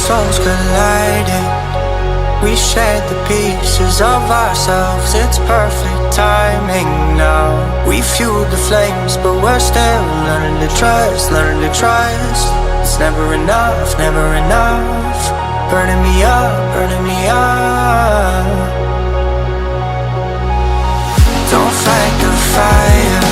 souls colliding. We shared the pieces of ourselves. It's perfect timing now. We fueled the flames, but we're still learning to trust, learning to trust. It's never enough, never enough. Burning me up, burning me up. Don't fight the fire,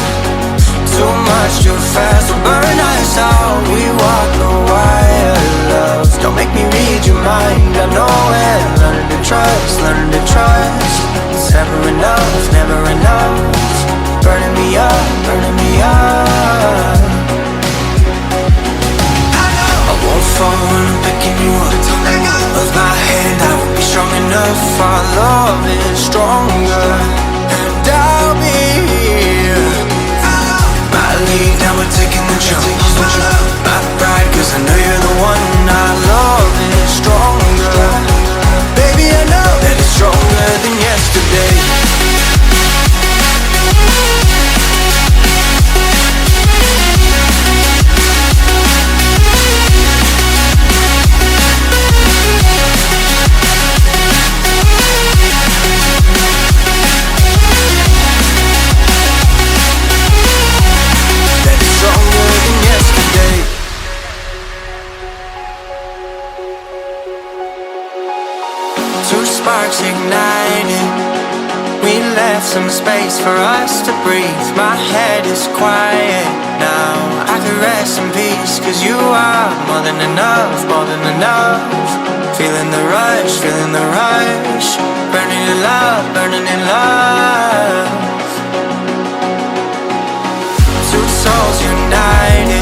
too much too fast will burn us out. We walk the wire, love. Don't make me read your mind, I know it. Learning to trust, learning to trust. It's never enough, never enough. Burning me up, burning me up. I won't fall when I'm picking you up. Of my hand, I won't be strong enough. Our love is stronger, and I'll be here. My lead, now we're taking the jump. My pride, cause I know you're the one. Our love is stronger. Baby, I know that it's stronger than yesterday. Sparks ignited. We left some space for us to breathe. My head is quiet now. I could rest in peace, cause you are more than enough, more than enough. Feeling the rush, feeling the rush. Burning in love, burning in love. Two souls united.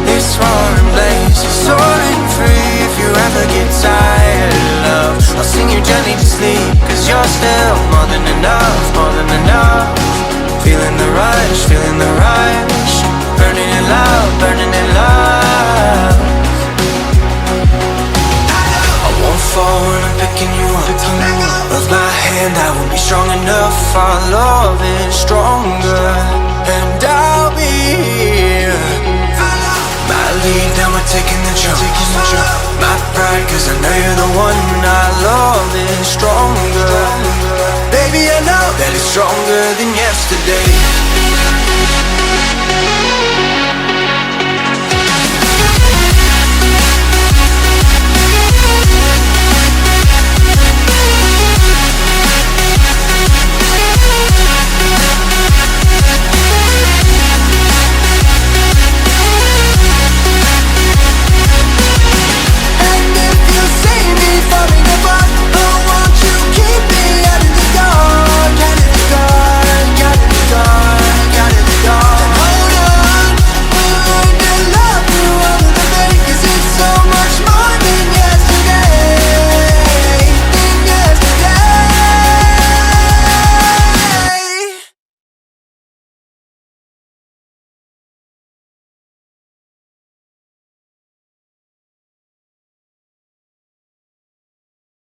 This roaring blaze is soaring free. If you ever get tired, love, I'll sing you gently to sleep, cause you're still more than enough, more than enough. Feeling the rush, feeling the rush. Burning in love, burning in love. I won't fall when I'm picking you up. Of my hand, I won't be strong enough. Our love is stronger, and I'll be here. My lead, now we're taking the jump. My pride, cause I know you're the one. Our love is stronger. Baby, I know that it's stronger than yesterday.